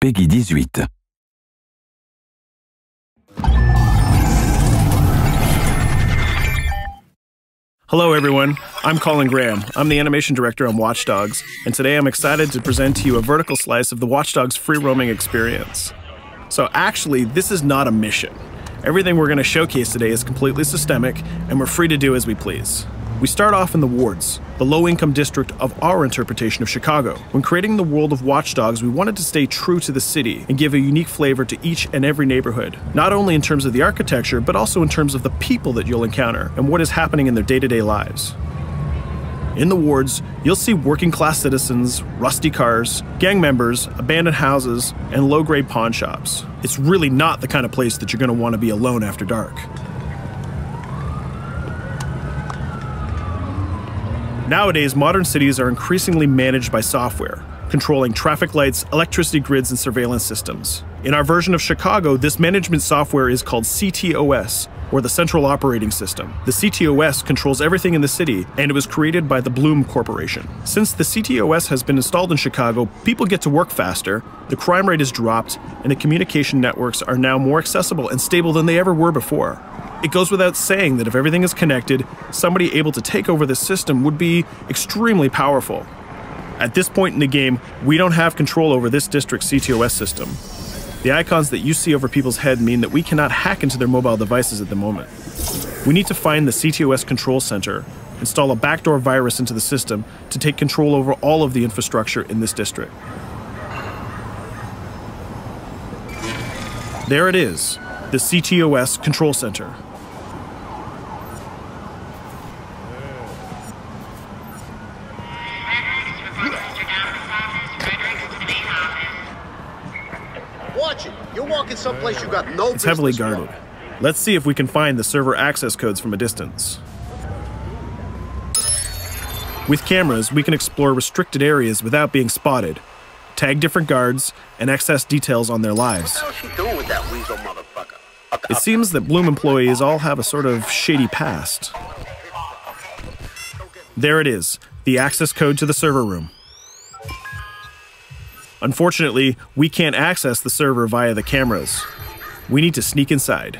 Peggy 18. Hello everyone, I'm Colin Graham. I'm the animation director on Watch Dogs, and today I'm excited to present to you a vertical slice of the Watch Dogs free roaming experience. So actually, this is not a mission. Everything we're going to showcase today is completely systemic, and we're free to do as we please. We start off in the wards, the low-income district of our interpretation of Chicago. When creating the world of Watch Dogs, we wanted to stay true to the city and give a unique flavor to each and every neighborhood, not only in terms of the architecture, but also in terms of the people that you'll encounter and what is happening in their day-to-day lives. In the wards, you'll see working-class citizens, rusty cars, gang members, abandoned houses, and low-grade pawn shops. It's really not the kind of place that you're going to want to be alone after dark. Nowadays, modern cities are increasingly managed by software, controlling traffic lights, electricity grids, and surveillance systems. In our version of Chicago, this management software is called CTOS, or the Central Operating System. The CTOS controls everything in the city, and it was created by the Bloom Corporation. Since the CTOS has been installed in Chicago, people get to work faster, the crime rate has dropped, and the communication networks are now more accessible and stable than they ever were before. It goes without saying that if everything is connected, somebody able to take over this system would be extremely powerful. At this point in the game, we don't have control over this district's CTOS system. The icons that you see over people's head mean that we cannot hack into their mobile devices at the moment. We need to find the CTOS control center, install a backdoor virus into the system to take control over all of the infrastructure in this district. There it is, the CTOS control center. Watch it. You're walking someplace you got no business. It's heavily guarded. Let's see if we can find the server access codes from a distance. With cameras, we can explore restricted areas without being spotted, tag different guards, and access details on their lives. What the hell is she doing with that weasel motherfucker? It seems that Bloom employees all have a sort of shady past. There it is, the access code to the server room. Unfortunately, we can't access the server via the cameras. We need to sneak inside.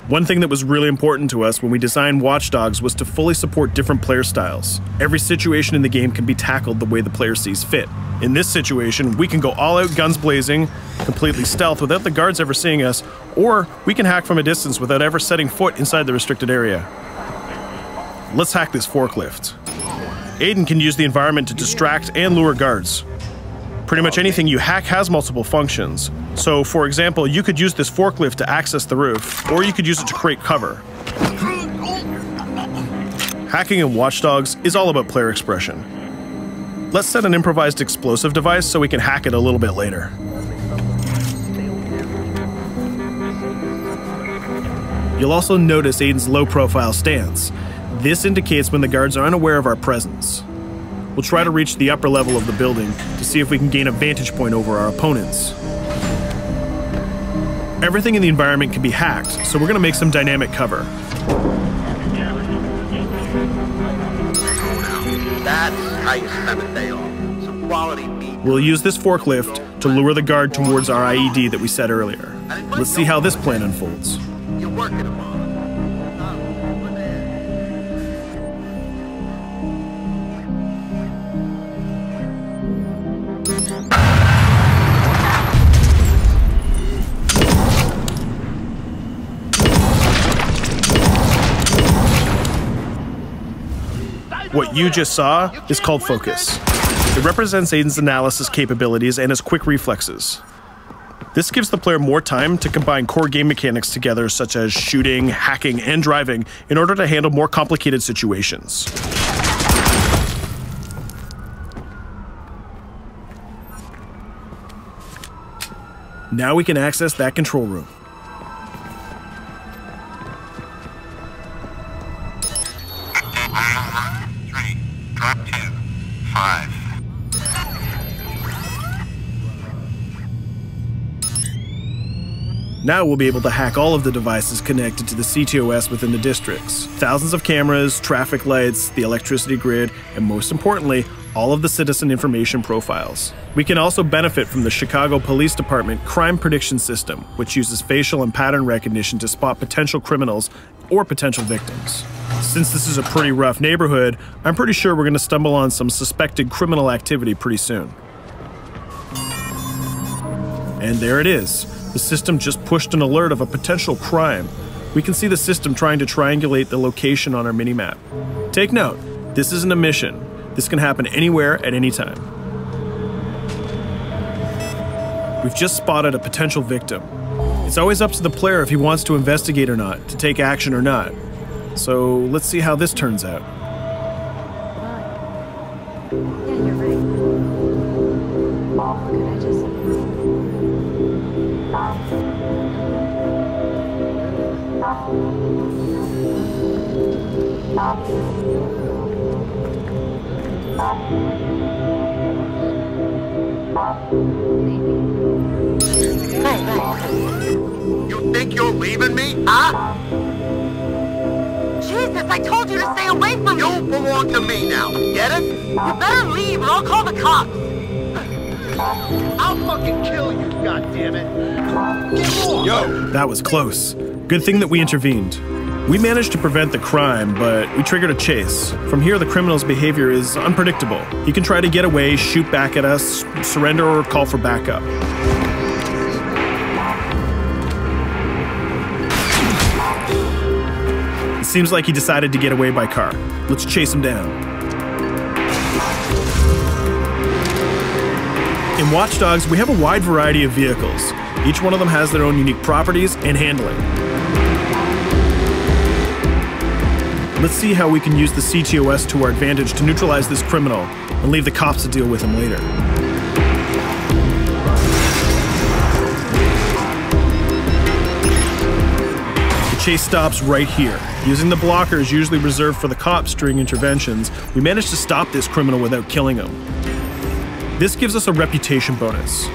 One thing that was really important to us when we designed Watch Dogs was to fully support different player styles. Every situation in the game can be tackled the way the player sees fit. In this situation, we can go all out guns blazing, completely stealth without the guards ever seeing us, or we can hack from a distance without ever setting foot inside the restricted area. Let's hack this forklift. Aiden can use the environment to distract and lure guards. Pretty much anything you hack has multiple functions. So, for example, you could use this forklift to access the roof, or you could use it to create cover. Hacking in Watch Dogs is all about player expression. Let's set an improvised explosive device so we can hack it a little bit later. You'll also notice Aiden's low-profile stance. This indicates when the guards are unaware of our presence. We'll try to reach the upper level of the building to see if we can gain a vantage point over our opponents. Everything in the environment can be hacked, so we're going to make some dynamic cover. That's how you spend a day off. Some quality meat. We'll use this forklift to lure the guard towards our IED that we set earlier. Let's see how this plan unfolds. You're working them on. What you just saw is called focus. It represents Aiden's analysis capabilities and his quick reflexes. This gives the player more time to combine core game mechanics together, such as shooting, hacking, and driving, in order to handle more complicated situations. Now we can access that control room. Drop 2, 5. Now we'll be able to hack all of the devices connected to the CTOS within the districts. Thousands of cameras, traffic lights, the electricity grid, and most importantly, all of the citizen information profiles. We can also benefit from the Chicago Police Department Crime Prediction System, which uses facial and pattern recognition to spot potential criminals or potential victims. Since this is a pretty rough neighborhood, I'm pretty sure we're going to stumble on some suspected criminal activity pretty soon. And there it is. The system just pushed an alert of a potential crime. We can see the system trying to triangulate the location on our minimap. Take note, this isn't a mission. This can happen anywhere at any time. We've just spotted a potential victim. It's always up to the player if he wants to investigate or not, to take action or not. So let's see how this turns out. Yeah, you're right. Could I just... You think you're leaving me, huh? Jesus, I told you to stay away from me! You belong to me now, get it? You better leave or I'll call the cops! I'll fucking kill you, goddammit! Get off! Yo! That was close. Good thing that we intervened. We managed to prevent the crime, but we triggered a chase. From here, the criminal's behavior is unpredictable. He can try to get away, shoot back at us, surrender, or call for backup. It seems like he decided to get away by car. Let's chase him down. In Watch Dogs, we have a wide variety of vehicles. Each one of them has their own unique properties and handling. Let's see how we can use the CTOS to our advantage to neutralize this criminal and leave the cops to deal with him later. The chase stops right here. Using the blockers usually reserved for the cops during interventions, we managed to stop this criminal without killing him. This gives us a reputation bonus.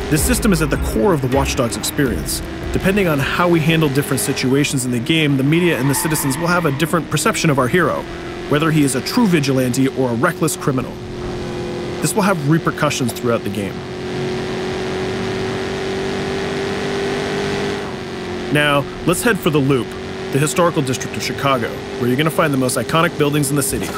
This system is at the core of the Watch Dogs experience. Depending on how we handle different situations in the game, the media and the citizens will have a different perception of our hero, whether he is a true vigilante or a reckless criminal. This will have repercussions throughout the game. Now, let's head for the Loop, the historical district of Chicago, where you're going to find the most iconic buildings in the city.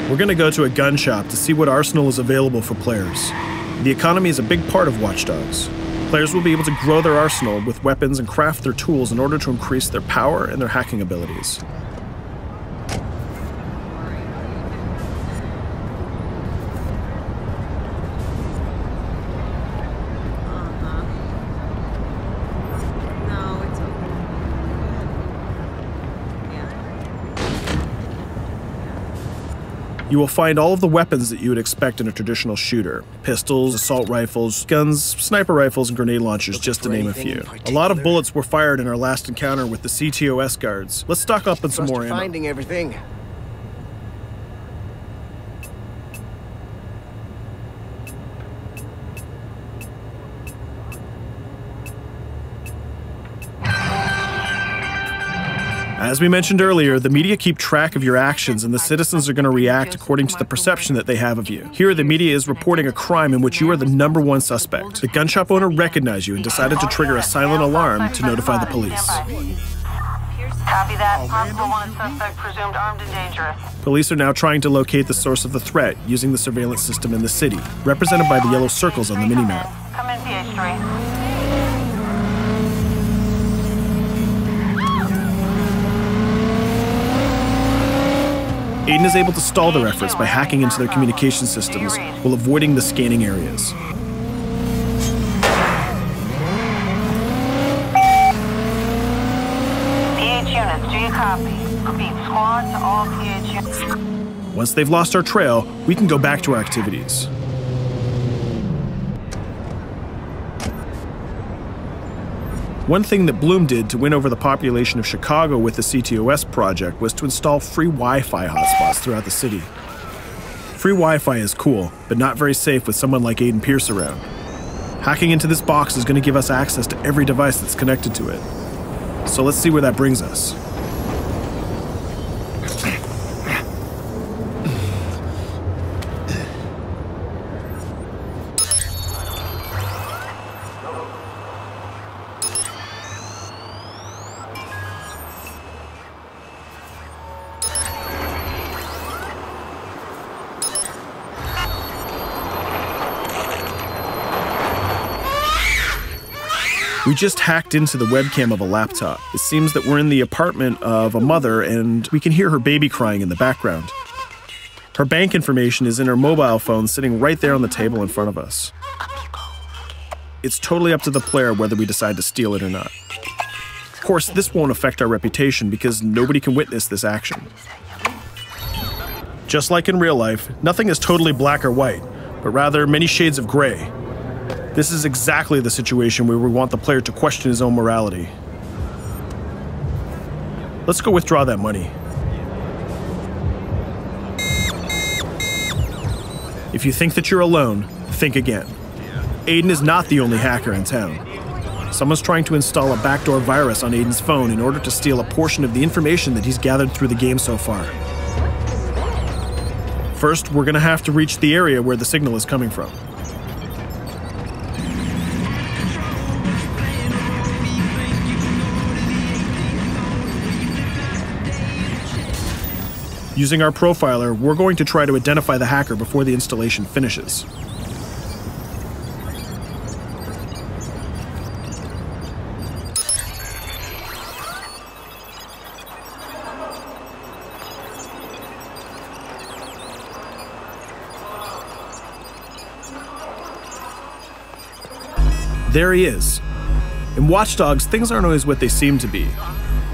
We're going to go to a gun shop to see what arsenal is available for players. The economy is a big part of Watch Dogs. Players will be able to grow their arsenal with weapons and craft their tools in order to increase their power and their hacking abilities. You will find all of the weapons that you would expect in a traditional shooter. Pistols, assault rifles, guns, sniper rifles, and grenade launchers, just to name a few. A lot of bullets were fired in our last encounter with the CTOS guards. Let's stock up on some more ammo. Finding everything. As we mentioned earlier, the media keep track of your actions and the citizens are going to react according to the perception that they have of you. Here, the media is reporting a crime in which you are the #1 suspect. The gun shop owner recognized you and decided to trigger a silent alarm to notify the police. Copy that. Possible wanted suspect presumed armed and dangerous. Police are now trying to locate the source of the threat using the surveillance system in the city, represented by the yellow circles on the minimap. Come in, PH3. Aiden is able to stall their efforts by hacking into their communication systems while avoiding the scanning areas. PH units, do you copy? Repeat, squad to all PH units. Once they've lost our trail, we can go back to our activities. One thing that Bloom did to win over the population of Chicago with the CTOS project was to install free Wi-Fi hotspots throughout the city. Free Wi-Fi is cool, but not very safe with someone like Aiden Pierce around. Hacking into this box is going to give us access to every device that's connected to it. So let's see where that brings us. We just hacked into the webcam of a laptop. It seems that we're in the apartment of a mother and we can hear her baby crying in the background. Her bank information is in her mobile phone sitting right there on the table in front of us. It's totally up to the player whether we decide to steal it or not. Of course, this won't affect our reputation because nobody can witness this action. Just like in real life, nothing is totally black or white, but rather many shades of gray. This is exactly the situation where we want the player to question his own morality. Let's go withdraw that money. If you think that you're alone, think again. Aiden is not the only hacker in town. Someone's trying to install a backdoor virus on Aiden's phone in order to steal a portion of the information that he's gathered through the game so far. First, we're gonna have to reach the area where the signal is coming from. Using our profiler, we're going to try to identify the hacker before the installation finishes. There he is. In Watch Dogs, things aren't always what they seem to be.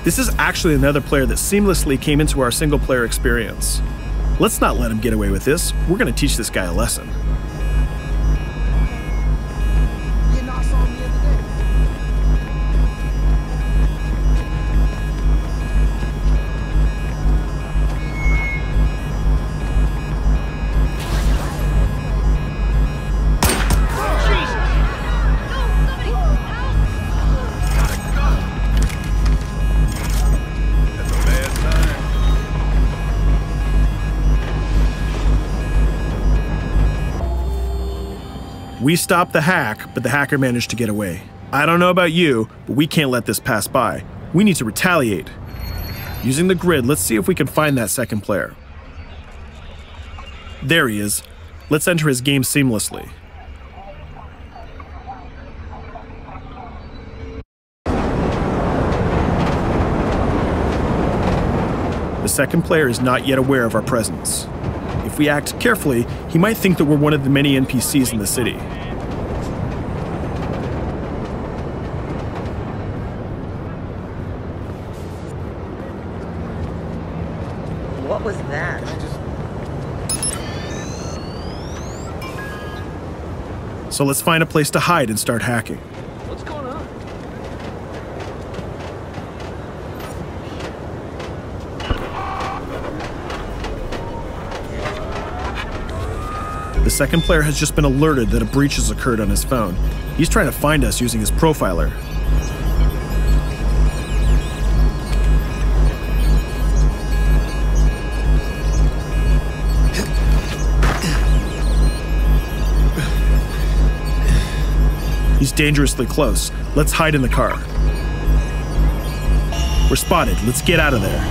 This is actually another player that seamlessly came into our single-player experience. Let's not let him get away with this. We're going to teach this guy a lesson. We stopped the hack, but the hacker managed to get away. I don't know about you, but we can't let this pass by. We need to retaliate. Using the grid, let's see if we can find that second player. There he is. Let's enter his game seamlessly. The second player is not yet aware of our presence. If we act carefully, he might think that we're one of the many NPCs in the city. What was that? So let's find a place to hide and start hacking. What's going on? The second player has just been alerted that a breach has occurred on his phone. He's trying to find us using his profiler. He's dangerously close. Let's hide in the car. We're spotted. Let's get out of there.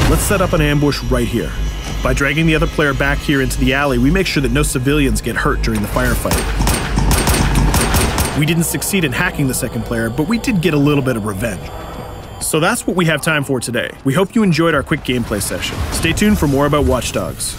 Let's set up an ambush right here. By dragging the other player back here into the alley, we make sure that no civilians get hurt during the firefight. We didn't succeed in hacking the second player, but we did get a little bit of revenge. So that's what we have time for today. We hope you enjoyed our quick gameplay session. Stay tuned for more about Watch Dogs.